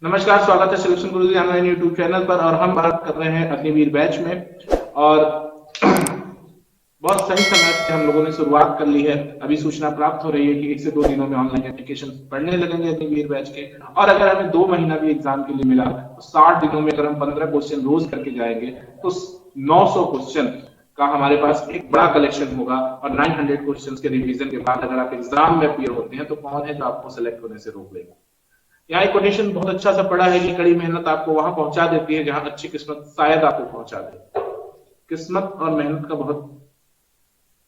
नमस्कार, स्वागत है सिलेक्शन गुरुजी ऑनलाइन यूट्यूब चैनल पर। और हम बात कर रहे हैं अग्निवीर बैच में। और बहुत सही समय से हम लोगों ने शुरुआत कर ली है। अभी सूचना प्राप्त हो रही है कि 1 से 2 दिनों में ऑनलाइन एप्लीकेशन पढ़ने लगेंगे अग्निवीर बैच के। और अगर हमें 2 महीना भी एग्जाम के लिए मिला तो 60 दिनों में अगर हम 15 क्वेश्चन रोज करके जाएंगे तो 900 क्वेश्चन का हमारे पास एक बड़ा कलेक्शन होगा। और 900 क्वेश्चन के रिवीजन के बाद अगर आप एग्जाम में अपीयर होते हैं तो कौन है जो आपको सेलेक्ट होने से रोक लेगा। यहाँ एक कोटेशन बहुत अच्छा सा पड़ा है कि कड़ी मेहनत आपको वहां पहुंचा देती है जहां अच्छी किस्मत शायद आपको पहुंचा दे। किस्मत और मेहनत का बहुत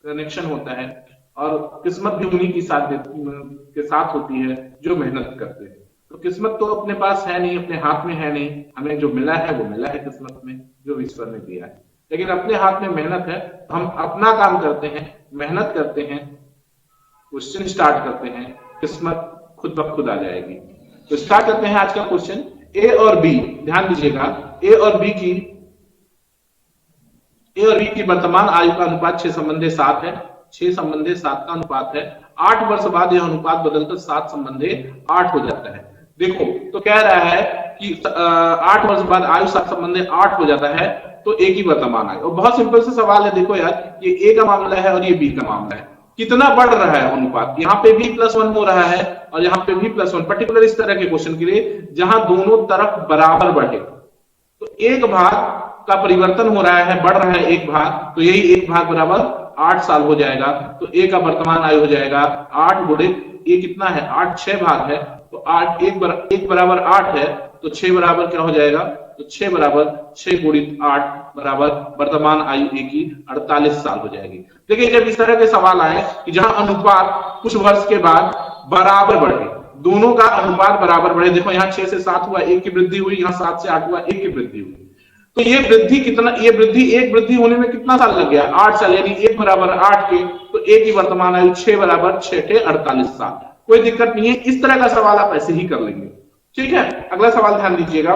कनेक्शन होता है और किस्मत भी उन्हीं के साथ होती है जो मेहनत करते हैं। तो किस्मत तो अपने पास है नहीं, अपने हाथ में है नहीं। हमें जो मिला है वो मिला है किस्मत में, जो ईश्वर ने दिया है। लेकिन अपने हाथ में मेहनत है, हम अपना काम करते हैं, मेहनत करते हैं, क्वेश्चन स्टार्ट करते हैं, किस्मत खुद ब खुद आ जाएगी। तो स्टार्ट करते हैं आज का क्वेश्चन। ए और बी, ध्यान दीजिएगा, ए और बी की वर्तमान आयु का अनुपात 6:7 है। 6:7 का अनुपात है। 8 वर्ष बाद यह अनुपात बदलकर 7:8 हो जाता है। देखो तो कह रहा है कि 8 वर्ष बाद आयु 7:8 हो जाता है तो ए की वर्तमान आयु। और बहुत सिंपल सा सवाल है, देखो यार, ये ए का मामला है और ये बी का मामला है। कितना बढ़ रहा है अनुपात, यहाँ पे भी +1 हो रहा है और यहाँ पे भी +1। पर्टिकुलर इस तरह के क्वेश्चन के लिए जहां दोनों तरफ बराबर बढ़े तो एक भाग का परिवर्तन हो रहा है, बढ़ रहा है एक भाग, तो यही एक भाग बराबर 8 साल हो जाएगा। तो ए का वर्तमान आयु हो जाएगा 8 गुणित ए कितना है, 8 6 भाग है तो 8 एक बराबर 8 है तो 6 बराबर क्या हो जाएगा, तो 6 बराबर 6 गुणित 8 बराबर वर्तमान आयु ए की 48 साल हो जाएगी। देखिए जब इस तरह के सवाल आए कि जहां अनुपात कुछ वर्ष के बाद बराबर बढ़े, दोनों का अनुपात बराबर बढ़े, देखो यहाँ 6 से 7 हुआ, 1 की वृद्धि हुई, यहाँ 7 से 8 हुआ, 1 की वृद्धि हुई, तो ये वृद्धि कितना, ये वृद्धि एक वृद्धि होने में कितना साल लग गया, 8 साल। यानी 1 बराबर 8 के तो ए की वर्तमान आयु 6 बराबर 6 टे 48 साल। कोई दिक्कत नहीं है, इस तरह का सवाल आप ऐसे ही कर लेंगे। ठीक है, अगला सवाल ध्यान दीजिएगा।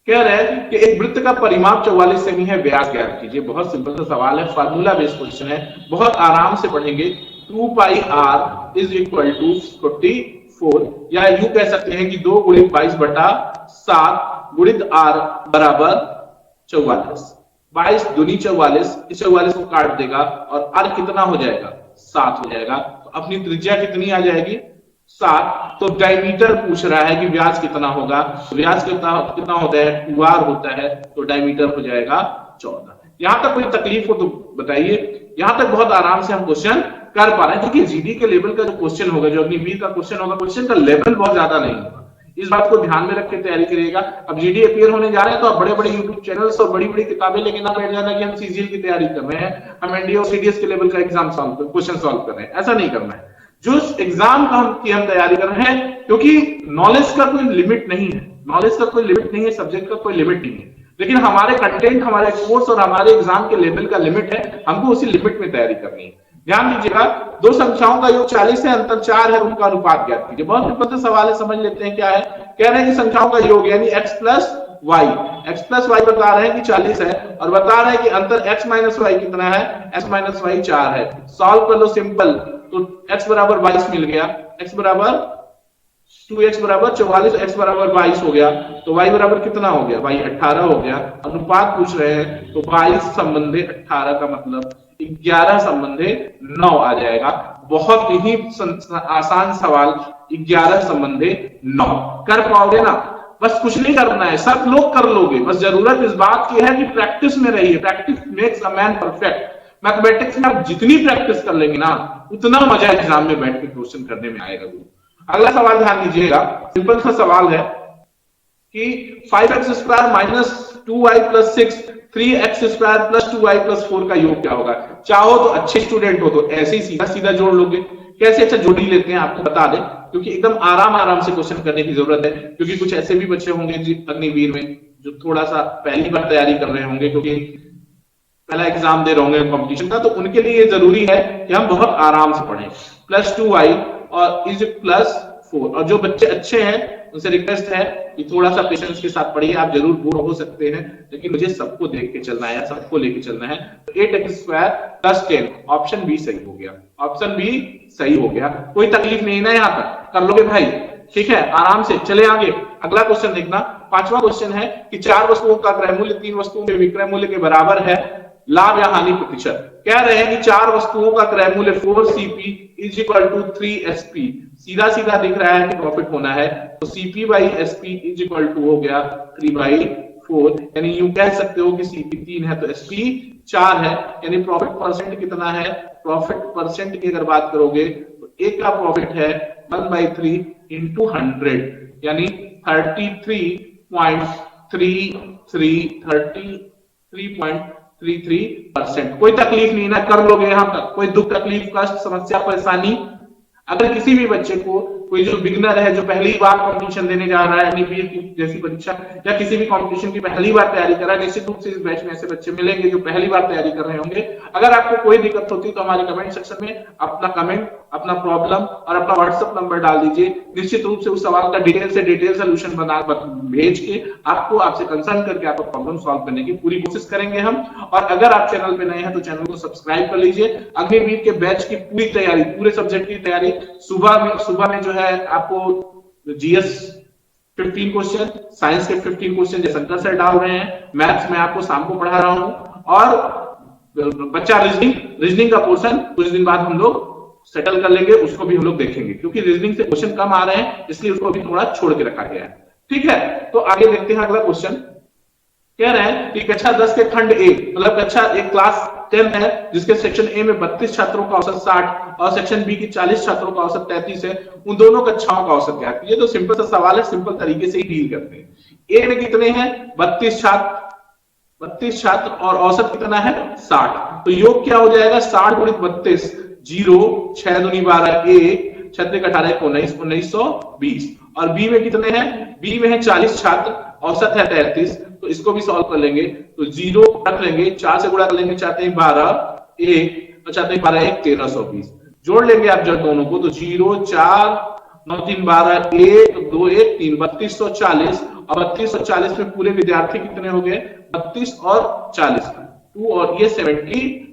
कह रहे हैं कि एक वृत्त का परिमाप 44 सेमी है, व्यास ज्ञात कीजिए। बहुत सिंपल सा सवाल है, फार्मूला बेस्ड क्वेश्चन है, बहुत आराम से पढ़ेंगे। 2 पाई r इज इक्वल टू 44, या यूं कह सकते हैं कि 2 गुणित 22/7 गुणित r बराबर 44। 22 दूनी 44, इस 44 को काट देगा और r कितना हो जाएगा, 7 हो जाएगा। तो अपनी त्रिज्या कितनी आ जाएगी, 7। तो डायमीटर पूछ रहा है कि व्यास कितना होगा, व्यास कितना होता है, 2r होता है, तो डायमीटर हो जाएगा 14। यहां तक कोई तकलीफ हो तो बताइए। यहां तक बहुत आराम से हम क्वेश्चन कर पा रहे हैं, क्योंकि जीडी के लेवल का जो क्वेश्चन होगा, जो अग्निवीर का क्वेश्चन होगा, क्वेश्चन का लेवल बहुत ज्यादा नहीं होगा। इस बात को ध्यान में रख के तैयारी करिएगा। अब जीडी अपीयर होने जा रहे हैं तो आप बड़े बड़े यूट्यूब चैनल्स और बड़ी बड़ी किताबें लेके ना बैठ जाना कि हम सीजीएल की तैयारी कर रहे हैं, हम एनडीए और सीडीएस के लेवल का एग्जाम क्वेश्चन सॉल्व कर रहे हैं। ऐसा नहीं करना है। जो एग्जाम की हम तैयारी कर रहे हैं, क्योंकि नॉलेज का कोई लिमिट नहीं है, नॉलेज का कोई लिमिट नहीं है, सब्जेक्ट का कोई लिमिट नहीं है, लेकिन हमारे कंटेंट, हमारे कोर्स और हमारे एग्जाम के लेवल का लिमिट है, हमको उसी लिमिट में तैयारी करनी है। ध्यान दीजिएगा, दो संख्याओं का योग 40 है, अंतर 4 है, उनका अनुपात ज्ञात कीजिए। बहुत सिंपल सा सवाल है, समझ लेते हैं क्या है। कह रहे हैं कि संख्याओं का योग यानी x प्लस वाई बता रहे हैं कि 40 है, और बता रहे हैं कि अंतर x माइनस वाई कितना है, x माइनस वाई 4 है। सॉल्व कर लो, सिंपल। तो x बराबर 22 मिल गया, x बराबर 2x बराबर 44, x बराबर 22 हो गया, तो y बराबर कितना हो गया, y 18 हो गया। अनुपात पूछ रहे हैं तो 22 संबंधे 18 का मतलब 11 संबंधे 9 आ जाएगा। बहुत ही आसान सवाल, 11 संबंधे 9 कर पाओगे ना। बस कुछ नहीं करना है, सब लोग कर लोगे, बस जरूरत इस बात की है कि प्रैक्टिस में रहिए। Practice makes a man perfect. Mathematics में आप जितनी प्रैक्टिस कर लेंगे ना, उतना मजा एग्जाम में बैठ के क्वेश्चन करने में आएगा। अगला सवाल ध्यान दीजिएगा, सिंपल सा सवाल है कि 5x² minus 2y plus 6 3x² plus 2y plus 4 का योग क्या होगा। चाहो तो अच्छे स्टूडेंट हो तो ऐसे ही सीधा सीधा जोड़ लोगे। कैसे, अच्छा जोड़ ही लेते हैं, आपको बता दें, क्योंकि एकदम आराम से क्वेश्चन करने की जरूरत है। क्योंकि कुछ ऐसे भी बच्चे होंगे अग्निवीर में जो थोड़ा सा पहली बार तैयारी कर रहे होंगे, क्योंकि पहला एग्जाम दे रहे होंगे कंपटीशन का, तो उनके लिए ये जरूरी है कि हम बहुत आराम से पढ़ें। प्लस 2y और इज प्लस 4। और जो बच्चे अच्छे हैं उनसे रिक्वेस्ट है कि थोड़ा सा पेशेंस के साथ पढ़िए। आप जरूर बोर हो सकते हैं, लेकिन मुझे सबको देख के चलना है, सबको लेके चलना है। तो 8x² प्लस 10, ऑप्शन बी सही हो गया, ऑप्शन बी सही हो गया। कोई तकलीफ नहीं ना, यहां तक कर लोगे भाई। ठीक है, आराम से चले आगे। अगला क्वेश्चन देखना, पांचवा क्वेश्चन है कि चार वस्तुओं का क्रय मूल्य तीन वस्तुओं के विक्रय मूल्य के बराबर है, लाभ या हानि प्रतिशत। कह रहे हैं कि चार वस्तुओं का क्रय मूल्य 4CP is equal to 3SP। सीधा सीधा दिख रहा है कि प्रॉफिट होना है, तो CP by SP is equal to हो गया 3/4। यानी यूं कह सकते हो कि CP 3 है तो SP 4 है। यानी प्रॉफिट परसेंट कितना है, प्रॉफिट परसेंट की अगर बात करोगे तो एक का प्रॉफिट है 1/3 इंटू 100, यानी 33.33%। कोई तकलीफ नहीं ना, कर लोगे यहां तक, कोई दुख तकलीफ कष्ट समस्या परेशानी। अगर किसी भी बच्चे को, कोई जो बिगनर है, जो पहली बार कंपटीशन देने जा रहा है NEPA जैसी परीक्षा या किसी भी कंपटीशन की पहली बार तैयारी कर रहा है, निश्चित रूप से इस बैच में ऐसे बच्चे मिलेंगे जो पहली बार तैयारी कर रहे होंगे। अगर आपको कोई दिक्कत होती तो हमारे कमेंट सेक्शन में अपना कमेंट, अपना प्रॉब्लम और अपना व्हाट्सएप नंबर डाल दीजिए। निश्चित रूप से उस सवाल का डिटेल सोल्यूशन बना भेज के आपसे कंसल्ट करके आपका प्रॉब्लम सॉल्व करने की पूरी कोशिश करेंगे हम। और अगर आप चैनल पे नए हैं तो चैनल को सब्सक्राइब कर लीजिए। अग्निवीर के बैच की पूरी तैयारी, पूरे सब्जेक्ट की तैयारी सुबह में जो है आपको GS 15 क्वेश्चन, साइंस के 15 क्वेश्चन जयशंकर सर डाल रहे हैं, मैथ्स में आपको शाम को पढ़ा रहा हूं, और बच्चा रीजनिंग का पोर्शन कुछ दिन बाद हम लोग सेटल कर लेंगे, उसको भी हम लोग देखेंगे, क्योंकि रीजनिंग से क्वेश्चन कम आ रहे हैं इसलिए उसको भी थोड़ा छोड़ के रखा गया है। ठीक है, तो आगे देखते हैं अगला क्वेश्चन। कह रहे हैं कि कक्षा 10 के खंड ए, मतलब कक्षा एक क्लास 10 है जिसके सेक्शन ए में 32 छात्रों का औसत 60 और सेक्शन बी की 40 छात्रों का औसत 33 है, उन दोनों कक्षाओं का औसत क्या है। ये तो सिंपल सा सवाल है, सिंपल तरीके से ही डील करते हैं। ए में कितने हैं 32 छात्र और औसत कितना है 60, तो योग क्या हो जाएगा 60 गुणित 32, 0, 6 दूनी 12, 1, 36 18 19, 1920। और बी में कितने हैं, बी में है 40 छात्र, औसत है 33, तो इसको भी सॉल्व कर लेंगे। तो 0 रख लेंगे, 4 से गुणा कर लेंगे, 4 3 12, 1 और 4 3 12 1, 1320। जोड़ लेंगे आप जब दोनों को, तो 0 4 9 3 12 1 2 1 3, 3240। और 3240 में पूरे विद्यार्थी कितने हो गए 32 और 40, 2 और ये 72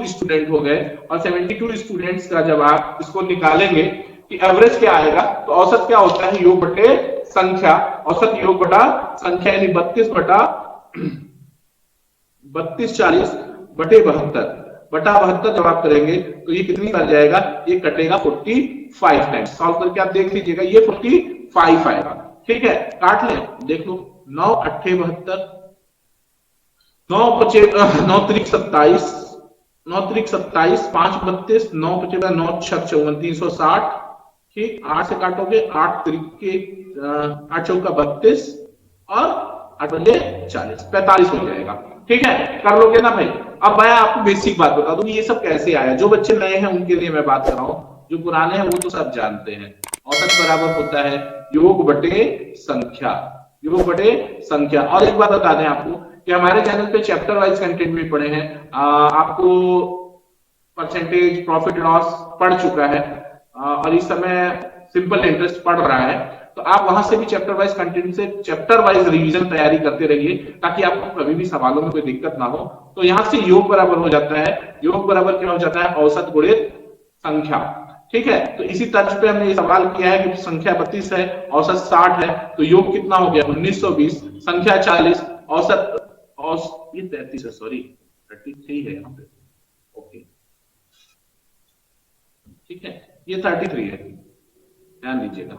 स्टूडेंट हो गए। और 72 स्टूडेंट्स का जब आप इसको निकालेंगे कि एवरेज क्या आएगा, तो औसत क्या होता है योग बटे संख्या, औसत योग बटा संख्या, यानी 32 40 बटे 72 जब आप करेंगे तो ये कितनी आ जाएगा, ये कटेगा 45 टाइम्स। सॉल्व करके आप देख लीजिएगा, ये 45 आएगा। ठीक है, काट लें, देख लो, 9 8 72, 9 त्रिक 27, 9 त्रिक 27, 5 32, 9 55, 9 6 54, 360। ठीक, 8 से काटोगे, 8 त्रिके 8 चौका 32 और 8 बजे 40, 45 हो जाएगा। ठीक है, कर लोगे ना भाई। अब मैं आपको बेसिक बात बता दूं, ये सब कैसे आया। जो बच्चे नए हैं उनके लिए मैं बात कर रहा हूं, जो पुराने हैं वो तो सब जानते हैं। औसत बराबर होता है योग बटे संख्या, योग बटे संख्या। और एक बात बता दें आपको कि हमारे चैनल पे चैप्टर वाइज कंटेंट भी पढ़े हैं। आपको परसेंटेज, प्रॉफिट लॉस पढ़ चुका है, और इस समय सिंपल इंटरेस्ट पढ़ रहा है, तो आप वहां से भी चैप्टर वाइज कंटेंट से चैप्टर वाइज रिवीजन तैयारी करते रहिए, ताकि आपको कभी भी सवालों में कोई दिक्कत ना हो। तो यहां से योग बराबर हो जाता है, योग बराबर क्या हो जाता है, औसत गुणित संख्या। ठीक है, तो इसी तर्ज पे हमने ये सवाल किया है कि संख्या 32 है, औसत 60 है, तो योग कितना हो गया 1920, संख्या 40, औसत ये 33 है, सॉरी 33 है यहाँ पे। ओके, ठीक है, ये 33 है, ध्यान दीजिएगा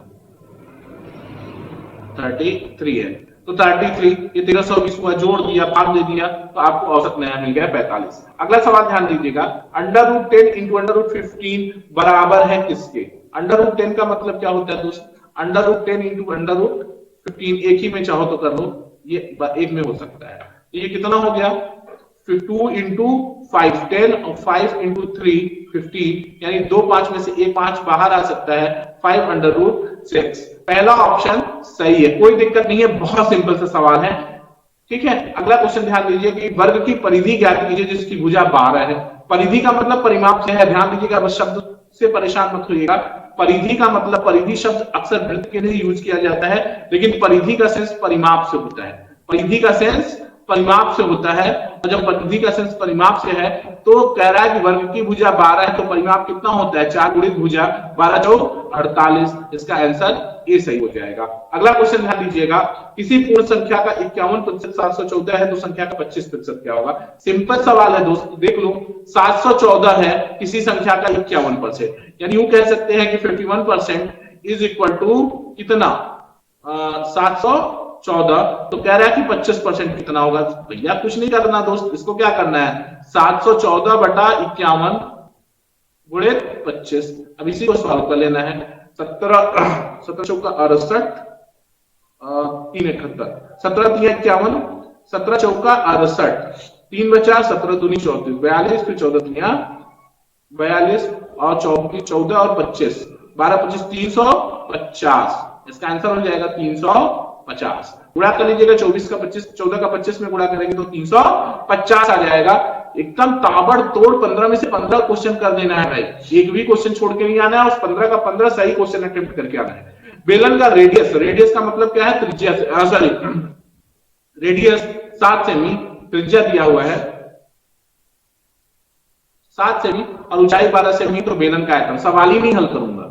33 है। तो 33 ये 1320 हुआ, जोड़ दिया, भाग दे दिया, तो आपको औसत नया मिल गया 45। अगला सवाल ध्यान दीजिएगा, √10 इंटू √15 बराबर है किसके। √10 का मतलब क्या होता है दोस्त, √10 इंटू √15, एक ही में चाहो तो कर लो, ये एक में हो सकता है। ये कितना हो गया 2 इंटू 5 10 और 5 इंटू 3 15, यानी 2 5 में से एक 5 बाहर आ सकता है, 5√6। पहला ऑप्शन सही है, कोई दिक्कत नहीं है, बहुत सिंपल सा सवाल है। ठीक है, अगला क्वेश्चन ध्यान दीजिए कि वर्ग की परिधि ज्ञात कीजिए जिसकी भुजा 12 है। परिधि का मतलब परिमाप से है, ध्यान दीजिएगा, बस शब्द से परेशान मत होइएगा। परिधि का मतलब, परिधि शब्द अक्सर वृत्त के लिए यूज किया जाता है, लेकिन परिधि का सेंस परिमाप से होता है। परिधि का सेंस परिमाप से होता है, और जब परिधि का सेंस परिमाप से है तो कह रहा है कि वर्ग की भुजा 12 है, तो परिमाप कितना होता है 4 गुणित भुजा 12 चौक 48। इसका आंसर ए सही हो जाएगा। अगला क्वेश्चन ध्यान दीजिएगा, किसी पूर्ण संख्या का 51% 714 है तो संख्या का 25% क्या होगा। सिंपल सवाल है दोस्त, देख लो 714 है किसी संख्या का 51%, यानी यूं कह सकते हैं कि 51% इज इक्वल टू कितना 714, तो कह रहा है कि 25% कितना होगा। भैया कुछ नहीं करना दोस्त, इसको क्या करना है 714 बटा 51 गुणित 25। अब इसी को सॉल्व कर लेना है। 17 चौका 68 3 71, 17 3 51, 17 चौका 68, 3 बचा 17 दूनी 34, 42, फिर 14 दुनिया 42 और 14 और 25, 12 25 350। इसका आंसर हो जाएगा 350। गुणा कर लीजिएगा 24 का 25, 14 का 25 में गुणा करेंगे तो 350 आ जाएगा। एकदम ताबड़तोड़ 15 में से 15 क्वेश्चन कर देना है भाई, एक भी क्वेश्चन छोड़ के नहीं आना है, उस 15 का 15 सही क्वेश्चन अटेम्प्ट करके आना है। बेलन का रेडियस, रेडियस का मतलब क्या है त्रिज्या, सॉरी रेडियस 7 सेमी, त्रिज्या दिया हुआ है 7 सेमी और ऊंचाई 12 सेमी, तो बेलन का आयतन सवाल ही नहीं हल करूंगा,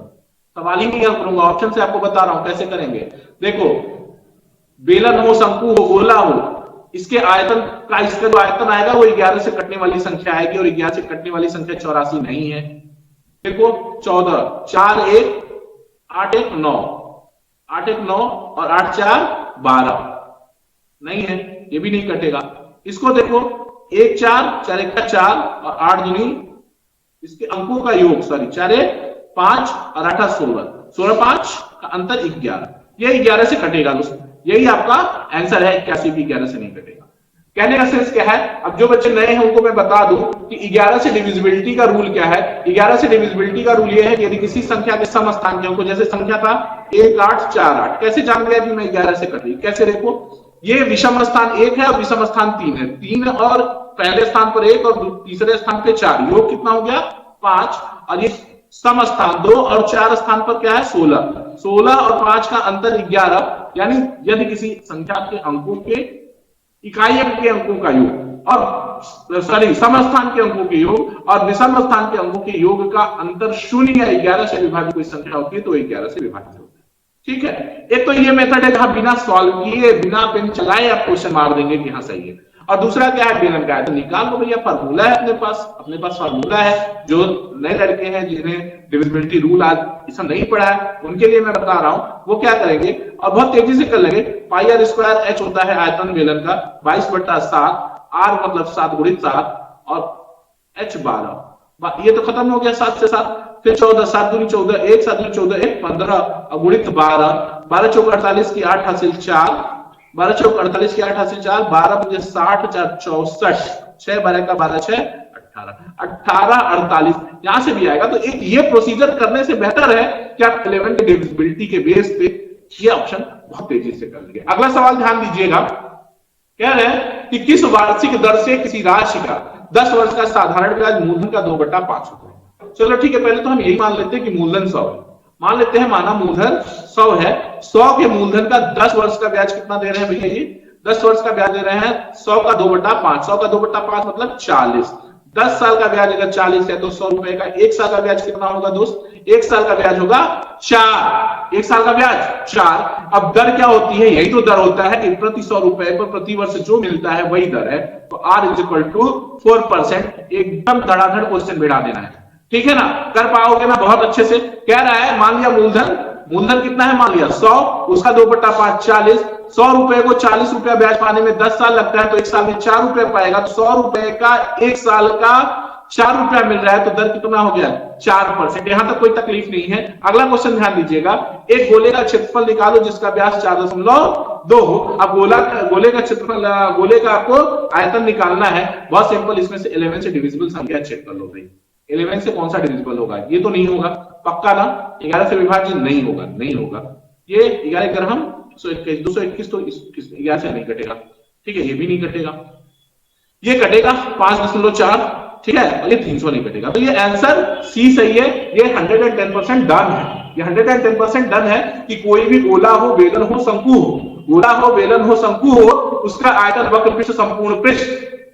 सवाल ही नहीं हल करूंगा, ऑप्शन से आपको बता रहा हूं कैसे करेंगे। देखो बेलन हो, शंकु हो, गोला हो, इसके आयतन का, इसका जो आयतन आएगा वो 11 से कटने वाली संख्या आएगी, और 11 से कटने वाली संख्या 84 नहीं है। देखो 14 4 1 8 1 9, 8 1 9 और 8 4 12 नहीं है, ये भी नहीं कटेगा। इसको देखो 1 4 4 1 4 और 8 दूनी, इसके अंकों का योग, सॉरी 4 1 5 और 8 16, 16 5 का अंतर 11, ये 11 से कटेगा दोस्तों, यही आपका आंसर है। 81 भी 11 से नहीं कटेगा। कहने का सेंस क्या है, अब जो बच्चे नए हैं उनको मैं बता दूं कि 11 से डिविजिबिलिटी का रूल क्या है। 11 से डिविजिबिलिटी का रूल ये है कि यदि किसी संख्या के सम स्थान के अंकों, जैसे संख्या था 1 8 4 8, कैसे जान गया कि मैं 11 से कट रही, कैसे देखो ये विषम स्थान 1 है और विषम स्थान 3 है, 3 और पहले स्थान पर 1 और तीसरे स्थान पे 4, योग कितना हो गया 5, और ये सम स्थान 2 और 4 स्थान पर क्या है 16, 16 और 5 का अंतर 11, यानी यदि किसी संख्या के अंकों के इकाई अंक के अंकों का योग और सॉरी समस्थान के अंकों के योग और विषम स्थान के अंकों के योग का अंतर 0 या 11 से विभाजित कोई संख्या होती है तो 11 से विभाजित होता है। ठीक है, एक तो ये मेथड है जहां बिना सॉल्व किए, बिना पेन चलाए आप क्वेश्चन मार देंगे कि हाँ सही है। और दूसरा क्या है, बेलन का आयतन निकाल लो भैया, फार्मूला है अपने पास फार्मूला है। जो नए लड़के हैं जिन्हें डिविजिबिलिटी रूल आज इसमें नहीं पढ़ा है उनके लिए मैं बता रहा हूं, वो क्या करेंगे और बहुत तेजी से कर लेंगे। पाई आर स्क्वायर एच होता है आयतन बेलन का 22/7, आर मतलब 7 गुणित 7 और एच 12, ये तो खत्म हो गया 7 से 7, फिर 14 7 दूनी 14, 1 7 दूनी 14 1 15 और गुणित 12, 12 चौक 48 की 8 हासिल 4, 12 चौक 48 की 8 हासिल 4, 12 मुझे 60 4 64, 6 12 का 12 6 18 48, यहां से भी आएगा। तो एक ये प्रोसीजर करने से बेहतर है कि आप 11 की डिविजिबिलिटी के बेस पे ये ऑप्शन बहुत तेजी से कर लेंगे। अगला सवाल ध्यान दीजिएगा, कह रहे हैं कि किस वार्षिक दर से किसी राशि का 10 वर्ष का साधारण ब्याज मूलधन का 2/5 होता है। चलो ठीक है, पहले तो हम यही मान लेते हैं कि मूलधन 100 है, मान लेते हैं माना मूलधन 100 है, 100 के मूलधन का 10 वर्ष का ब्याज कितना दे रहे हैं भैया, ये 10 वर्ष का ब्याज दे रहे हैं 100 का 2/5, 100 का 2/5 मतलब 40, 10 साल का ब्याज अगर 40 है तो 100 रुपए का 1 साल का ब्याज कितना होगा दोस्त, 1 साल का ब्याज होगा 4, 1 साल का ब्याज 4। अब दर क्या होती है, यही तो दर होता है कि प्रति 100 रुपए पर प्रति वर्ष जो मिलता है वही दर है, तो R = 4%। एकदम धड़ाधड़ क्वेश्चन बिठा देना है, ठीक है ना, कर पाओगे ना बहुत अच्छे से। कह रहा है मान लिया मूलधन कितना है, मान लिया 100, उसका 2/5 40, 100 रुपए को 40 रुपया ब्याज पाने में 10 साल लगता है तो 1 साल में 4 रुपए पाएगा, तो 100 रुपए का 1 साल का 4 रुपया मिल रहा है, तो दर कितना हो गया 4%। यहां तक कोई तकलीफ नहीं है। अगला क्वेश्चन ध्यान दीजिएगा, एक गोले का क्षेत्रफल निकालो जिसका व्यास 4.2 हो। अब गोले का क्षेत्रफल, गोले का आपको आयतन निकालना है, बहुत सिंपल, इसमें से 11 से डिविजिबल संख्या चेक कर लो भाई, 11 से कौन सा डिविजिबल होगा, ये तो नहीं होगा पक्का ना, 11 से विभाजित नहीं होगा, ये 11 ग्राम 221 तो 11 से नहीं कटेगा, ठीक है, ये भी नहीं कटेगा, ये कटेगा 5.4, ठीक है, और ये 300 नहीं कटेगा, तो ये आंसर सी सही है। ये 110% डन है, ये 110% डन है कि कोई भी गोला हो, बेलन हो, शंकु हो, गोला हो, बेलन हो, शंकु हो, उसका आयतन वक्र पृष्ठ संपूर्ण पृष्ठ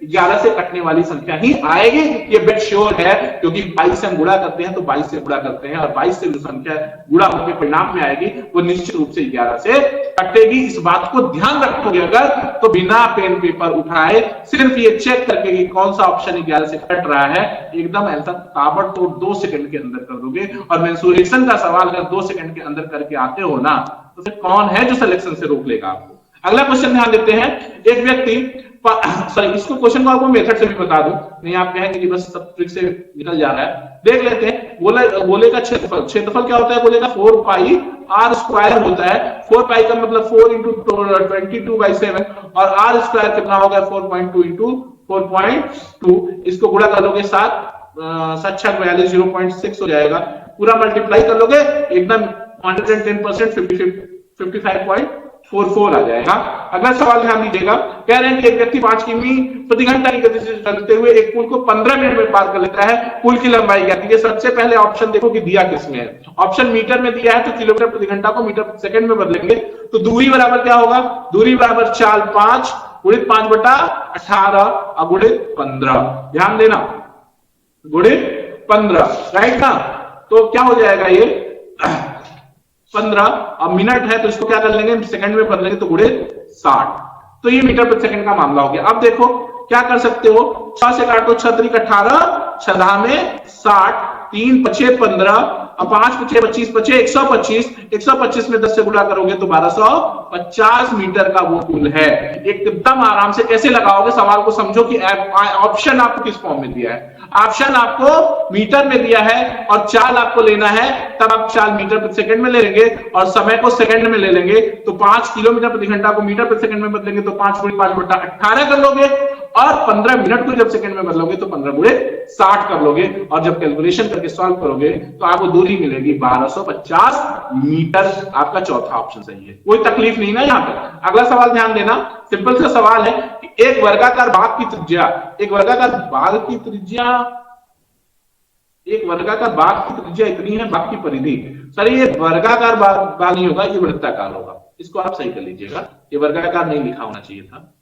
11 से कटने वाली संख्या ही आएगी। ये बेट श्योर है, क्योंकि 22 से हम गुणा करते हैं तो 22 से गुणा करते हैं, और 22 से जो संख्या गुणा होकर परिणाम में आएगी वो निश्चित रूप से 11 से कटेगी। इस बात को ध्यान रखोगे अगर, तो बिना पेन पेपर उठाए सिर्फ ये चेक करके कि कौन सा ऑप्शन 11 से कट रहा है, एकदम आंसर ताबड़तोड़ 2 सेकंड के अंदर कर दोगे। और मेंसुरेशन का सवाल अगर 2 सेकंड के अंदर करके आते हो ना, तो फिर कौन है जो सिलेक्शन से रोक लेगा आपको। अगला क्वेश्चन ध्यान देते हैं। एक व्यक्ति, सॉरी इसको क्वेश्चन को आपको मेथड से भी बता दूं, नहीं आप कहेंगे कि बस सब ट्रिक से निकल जा रहा है। देख लेते हैं। गोले का क्षेत्रफल क्या होता है? गोले का 4 पाई आर स्क्वायर होता है। 4 पाई का मतलब 4 इंटू 22/7, और आर स्क्वायर कितना होगा? 4.2 इंटू 4.2। इसको गुणा कर लोगे 7 7 42 0.6 हो जाएगा। पूरा मल्टीप्लाई कर लोगे एकदम 110% 55.44 आ जाएगा। अगला सवाल ध्यान दीजिएगा। कह रहे हैं कि एक व्यक्ति 5 किमी प्रति घंटा की गति से चलते हुए एक पुल को 15 मिनट में पार कर लेता है। पुल की लंबाई क्या है? सबसे पहले ऑप्शन देखो कि दिया किसमें है। ऑप्शन मीटर में दिया है, तो किलोमीटर प्रति घंटा को मीटर प्रति सेकंड में बदलेंगे, तो दूरी बराबर क्या होगा? दूरी बराबर चाल 5 गुणित 5/18 और गुणित 15। ध्यान देना, गुणित 15, राइट ना? तो क्या हो जाएगा ये 15। अब मिनट है तो इसको क्या कर लेंगे? सेकंड में बदलेंगे तो गुणित 60। तो ये मीटर प्रति सेकंड का मामला हो गया। अब देखो क्या कर सकते हो, 6 से काटो, 6 3 18, 6 में 60, 3 5 15, अब 5 5 25 25 125, 125 में 10 से गुणा करोगे तो 1250 मीटर का वो पुल है। एकदम आराम से कैसे लगाओगे? सवाल को समझो कि ऑप्शन आपको किस फॉर्म में दिया है। ऑप्शन आपको मीटर में दिया है और चाल आपको लेना है, तब आप चाल मीटर प्रति सेकंड में ले लेंगे और समय को सेकंड में ले लेंगे। तो 5 किलोमीटर प्रति घंटा को मीटर प्रति सेकंड में बदलेंगे तो 5 गुणित 5/18 कर लोगे, और 15 मिनट को जब सेकंड में बदलोगे तो 15 गुणित 60 कर लोगे, और जब कैलकुलेशन करके सॉल्व करोगे तो आपको दूरी मिलेगी 1250 मीटर। आपका चौथा ऑप्शन सही है, कोई तकलीफ नहीं ना यहाँ पे। अगला सवाल ध्यान देना, सिंपल सा सवाल है कि एक वर्गाकार बाग की त्रिज्या, एक वर्गाकार बाग की त्रिज्या, एक वर्गाकार बाग की त्रिज्या इतनी है, बाग की परिधि, सर ये वर्गाकार बाग नहीं होगा, ये वृत्ताकार होगा। इसको आप सही कर लीजिएगा, ये वर्गाकार नहीं लिखा होना चाहिए था,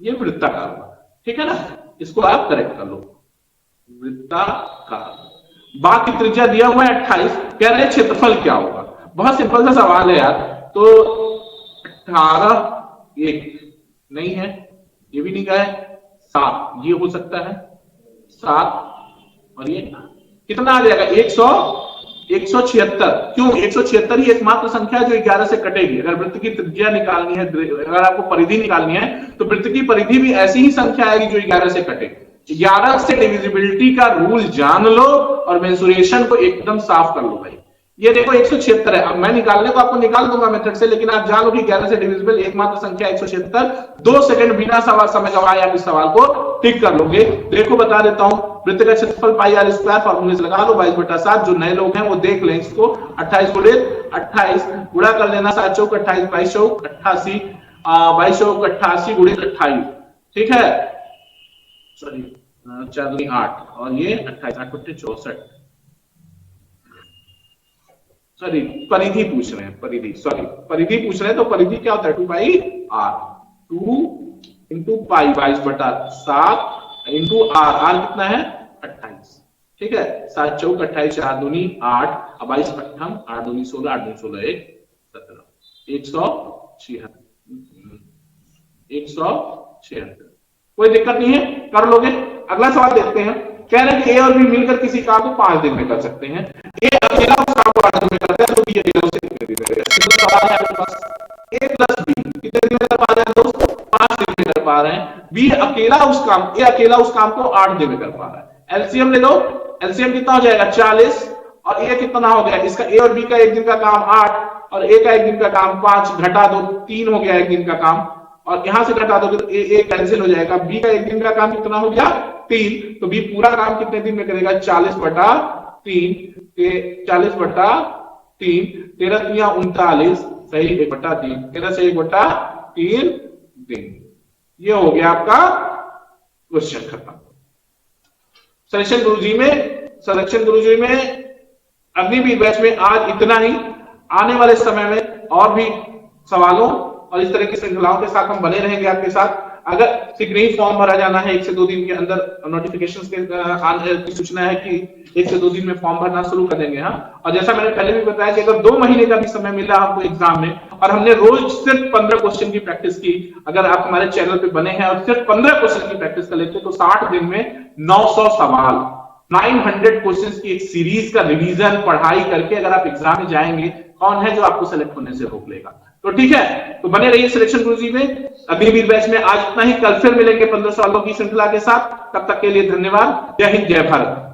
ये वृत्ताकार होगा, ठीक है ना? इसको आप करेक्ट कर लो, वृत्ताकार। बाग की त्रिज्या दिया हुआ है 28, कह रहे हैं क्षेत्रफल क्या होगा। बहुत सिंपल सा सवाल है यार। तो 18 1 नहीं है, ये भी नहीं कहा है, 7 ये हो सकता है, 7 और ये कितना आ जाएगा? 176। क्यों 176? ही एकमात्र संख्या जो 11 से कटेगी। अगर वृत्त की त्रिज्या निकालनी है, अगर आपको परिधि निकालनी है, तो वृत्त की परिधि भी ऐसी ही संख्या आएगी जो 11 से कटे। 11 से डिविजिबिलिटी का रूल जान लो और मेंसुरेशन को एकदम साफ कर लो भाई। ये देखो 176 है। अब मैं निकालने को आपको निकाल दूंगा मेथड से, लेकिन आप जान लो कि 11 से डिविजिबल एकमात्र संख्या 176। 2 सेकंड बिना सवाल समय गवाए आप इस सवाल को टिक कर लोगे। देखो बता देता हूं, वृत्त का क्षेत्रफल पाई आर स्क्वायर, फॉर्मूले से लगा लो 22/7। जो नए लोग हैं वो देख लें इसको, 28 गुणित 28 गुणा कर लेना, 7 चौक 28, 22 चौक 88, 22 चौक 88 गुणित 28, ठीक है? सॉरी 4 दूनी 8 और ये 28 8 बट्टे 64। सॉरी परिधि पूछ रहे हैं, परिधि, सॉरी परिधि पूछ रहे हैं। तो परिधि क्या होता है? 2 pi R, 2 into pi 22/7 into R. R कितना है? 28, ठीक है? 7 चौक 28, 4 दूनी 8, 22 अट्ठम 8 दूनी 16, 8 दूनी 16 1 17, 176। कोई दिक्कत नहीं है, कर लोगे। अगला सवाल देखते हैं। कह रहे हैं कि ए और बी मिलकर किसी काम को 5 दिन में कर सकते हैं। ए अकेला उस काम को 8 दिन में करता है, तो बी अकेला उसे कितने दिन में करेगा? सिंपल सवाल है आपके पास। ए प्लस बी कितने दिन में कर पा रहे हैं दोस्त? 5 दिन में कर पा रहे हैं। बी अकेला उस काम, ए अकेला उस काम को 8 दिन में कर पा रहा है। एलसीएम ले लो, एलसीएम कितना हो जाएगा? 40, और ए कितना हो गया? इसका ए और बी का एक दिन का काम 8 और ए का एक दिन का काम 5, घटा दो 3 हो गया एक दिन का काम, और यहां से घटा दोगे तो ए कैंसिल हो जाएगा। बी का एक दिन का काम कितना हो गया? 3। तो बी पूरा काम कितने दिन में करेगा? 40/3, 40/3, 13 × 39, सही 1/3, 13 से 1/3 दिन। ये हो गया आपका क्वेश्चन खत्म। संरक्षण गुरुजी में अग्निवीर बैच में आज इतना ही। आने वाले समय में और भी सवालों और इस तरह की श्रृंखलाओं के साथ हम बने रहेंगे आपके साथ। अगर शीघ्र ही फॉर्म भरा जाना है, 1 से 2 दिन के अंदर नोटिफिकेशन की सूचना है कि 1 से 2 दिन में फॉर्म भरना शुरू कर देंगे। हाँ, और जैसा मैंने पहले भी बताया कि अगर 2 महीने का भी समय मिला हमको एग्जाम में और हमने रोज सिर्फ 15 क्वेश्चन की प्रैक्टिस की, अगर आप हमारे चैनल पे बने हैं और सिर्फ 15 क्वेश्चन की प्रैक्टिस कर लेते तो 60 दिन में 900 सवाल, 900 क्वेश्चंस की एक सीरीज का रिवीजन पढ़ाई करके अगर आप एग्जाम में जाएंगे, कौन है जो आपको सेलेक्ट होने से रोक लेगा। तो ठीक है, तो बने रहिए सिलेक्शन गुरुजी में। अग्निवीर बैच में आज इतना ही, कल फिर मिलेंगे 15 सवालों की श्रृंखला के साथ। तब तक के लिए धन्यवाद। जय हिंद, जय भारत।